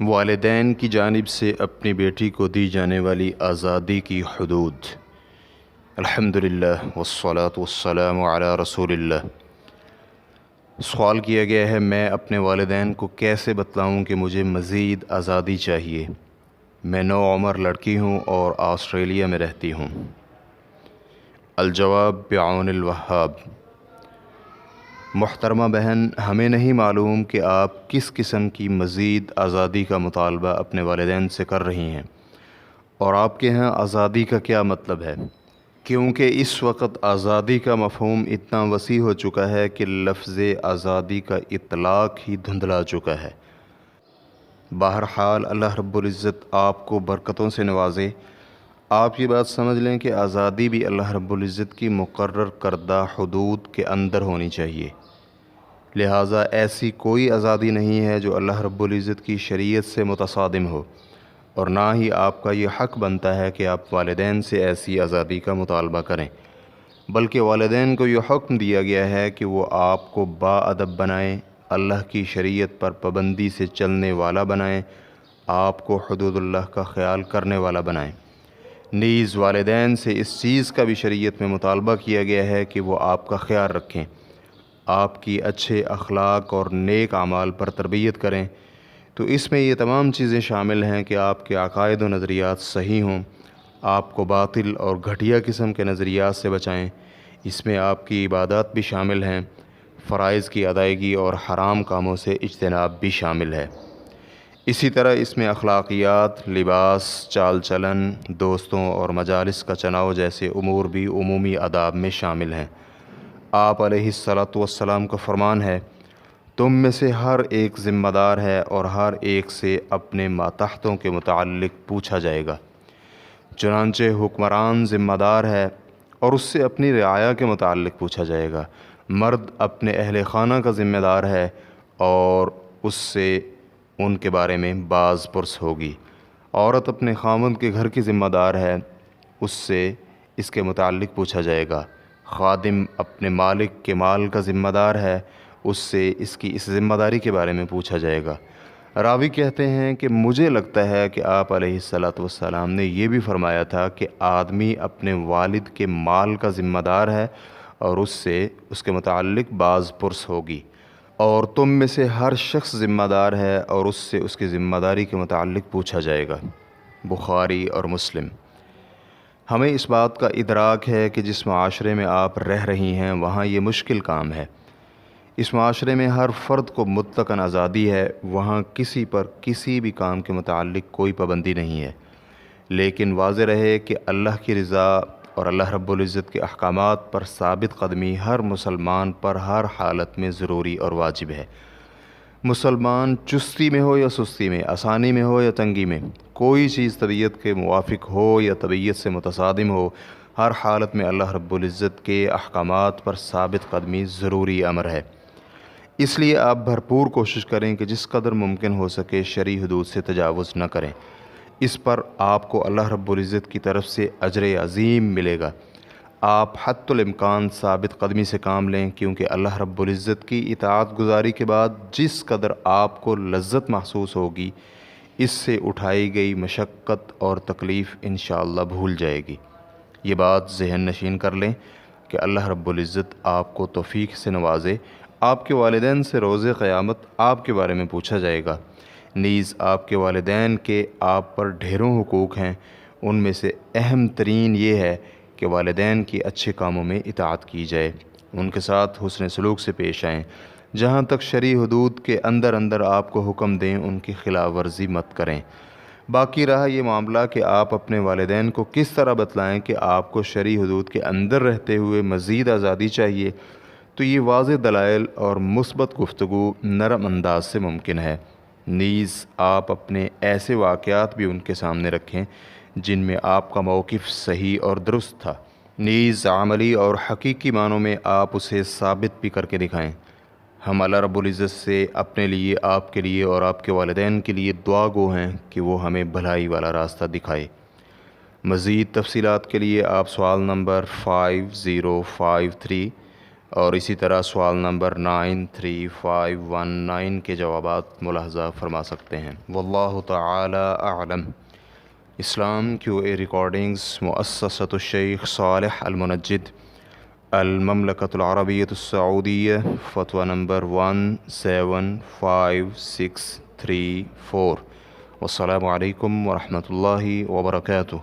والدین کی جانب سے اپنی بیٹی کو دی جانے والی آزادی کی حدود۔ الحمدللہ والصلاة والسلام علی رسول اللہ۔ سوال کیا گیا ہے، میں اپنے والدین کو کیسے بتلاؤں کہ مجھے مزید آزادی چاہیے؟ میں نوعمر لڑکی ہوں اور آسٹریلیا میں رہتی ہوں۔ الجواب بعون الوہاب۔ محترمہ بہن، ہمیں نہیں معلوم کہ آپ کس قسم کی مزید آزادی کا مطالبہ اپنے والدین سے کر رہی ہیں، اور آپ کے ہاں آزادی کا کیا مطلب ہے، کیونکہ اس وقت آزادی کا مفہوم اتنا وسیع ہو چکا ہے کہ لفظ آزادی کا اطلاق ہی دھندلا چکا ہے۔ بہرحال اللہ رب العزت آپ کو برکتوں سے نوازے۔ آپ یہ بات سمجھ لیں کہ آزادی بھی اللہ رب العزت کی مقرر کردہ حدود کے اندر ہونی چاہیے، لہٰذا ایسی کوئی آزادی نہیں ہے جو اللہ رب العزت کی شریعت سے متصادم ہو، اور نہ ہی آپ کا یہ حق بنتا ہے کہ آپ والدین سے ایسی آزادی کا مطالبہ کریں، بلکہ والدین کو یہ حکم دیا گیا ہے کہ وہ آپ کو باادب بنائیں، اللہ کی شریعت پر پابندی سے چلنے والا بنائیں، آپ کو حدود اللہ کا خیال کرنے والا بنائیں۔ نیز والدین سے اس چیز کا بھی شریعت میں مطالبہ کیا گیا ہے کہ وہ آپ کا خیال رکھیں، آپ کی اچھے اخلاق اور نیک اعمال پر تربیت کریں۔ تو اس میں یہ تمام چیزیں شامل ہیں کہ آپ کے عقائد و نظریات صحیح ہوں، آپ کو باطل اور گھٹیا قسم کے نظریات سے بچائیں۔ اس میں آپ کی عبادات بھی شامل ہیں، فرائض کی ادائیگی اور حرام کاموں سے اجتناب بھی شامل ہے۔ اسی طرح اس میں اخلاقیات، لباس، چال چلن، دوستوں اور مجالس کا چناؤ جیسے امور بھی عمومی آداب میں شامل ہیں۔ آپ علیہ الصلاۃ والسلام کا فرمان ہے، تم میں سے ہر ایک ذمہ دار ہے اور ہر ایک سے اپنے ماتحتوں کے متعلق پوچھا جائے گا۔ چنانچہ حکمران ذمہ دار ہے اور اس سے اپنی رعایا کے متعلق پوچھا جائے گا۔ مرد اپنے اہل خانہ کا ذمہ دار ہے اور اس سے ان کے بارے میں باز پرس ہوگی۔ عورت اپنے خاوند کے گھر کی ذمہ دار ہے، اس سے اس کے متعلق پوچھا جائے گا۔ خادم اپنے مالک کے مال کا ذمہ دار ہے، اس سے اس کی اس ذمہ داری کے بارے میں پوچھا جائے گا۔ راوی کہتے ہیں کہ مجھے لگتا ہے کہ آپ علیہ الصلاۃ والسلام نے یہ بھی فرمایا تھا کہ آدمی اپنے والد کے مال کا ذمہ دار ہے اور اس سے اس کے متعلق باز پرس ہوگی، اور تم میں سے ہر شخص ذمہ دار ہے اور اس سے اس کی ذمہ داری کے متعلق پوچھا جائے گا۔ بخاری اور مسلم۔ ہمیں اس بات کا ادراک ہے کہ جس معاشرے میں آپ رہ رہی ہیں وہاں یہ مشکل کام ہے۔ اس معاشرے میں ہر فرد کو مطلقاً آزادی ہے، وہاں کسی پر کسی بھی کام کے متعلق کوئی پابندی نہیں ہے، لیکن واضح رہے کہ اللہ کی رضا اور اللہ رب العزت کے احکامات پر ثابت قدمی ہر مسلمان پر ہر حالت میں ضروری اور واجب ہے۔ مسلمان چستی میں ہو یا سستی میں، آسانی میں ہو یا تنگی میں، کوئی چیز طبیعت کے موافق ہو یا طبیعت سے متصادم ہو، ہر حالت میں اللہ رب العزت کے احکامات پر ثابت قدمی ضروری امر ہے۔ اس لیے آپ بھرپور کوشش کریں کہ جس قدر ممکن ہو سکے شرعی حدود سے تجاوز نہ کریں۔ اس پر آپ کو اللہ رب العزت کی طرف سے اجر عظیم ملے گا۔ آپ حتی الامکان ثابت قدمی سے کام لیں، کیونکہ اللہ رب العزت کی اطاعت گزاری کے بعد جس قدر آپ کو لذت محسوس ہوگی، اس سے اٹھائی گئی مشقت اور تکلیف انشاءاللہ بھول جائے گی۔ یہ بات ذہن نشین کر لیں کہ اللہ رب العزت آپ کو توفیق سے نوازے۔ آپ کے والدین سے روز قیامت آپ کے بارے میں پوچھا جائے گا۔ نیز آپ کے والدین کے آپ پر ڈھیروں حقوق ہیں، ان میں سے اہم ترین یہ ہے کہ والدین کی اچھے کاموں میں اطاعت کی جائے، ان کے ساتھ حسن سلوک سے پیش آئیں، جہاں تک شرعی حدود کے اندر آپ کو حکم دیں ان کی خلاف ورزی مت کریں۔ باقی رہا یہ معاملہ کہ آپ اپنے والدین کو کس طرح بتلائیں کہ آپ کو شرعی حدود کے اندر رہتے ہوئے مزید آزادی چاہیے، تو یہ واضح دلائل اور مثبت گفتگو نرم انداز سے ممکن ہے۔ نیز آپ اپنے ایسے واقعات بھی ان کے سامنے رکھیں جن میں آپ کا موقف صحیح اور درست تھا۔ نیز عملی اور حقیقی معنوں میں آپ اسے ثابت بھی کر کے دکھائیں۔ ہم اللہ رب العزت سے اپنے لیے، آپ کے لیے اور آپ کے والدین کے لیے دعا گو ہیں کہ وہ ہمیں بھلائی والا راستہ دکھائے۔ مزید تفصیلات کے لیے آپ سوال نمبر 5053 اور اسی طرح سوال نمبر 93519 کے جوابات ملاحظہ فرما سکتے ہیں۔ واللہ تعالی اعلم۔ اسلام کیو اے ریکارڈنگز مؤسسۃ الشیخ صالح المنجد، المملکۃ العربیۃ السعودیہ، فتویٰ نمبر 175634۔ والسلام علیکم ورحمۃ اللہ وبرکاتہ۔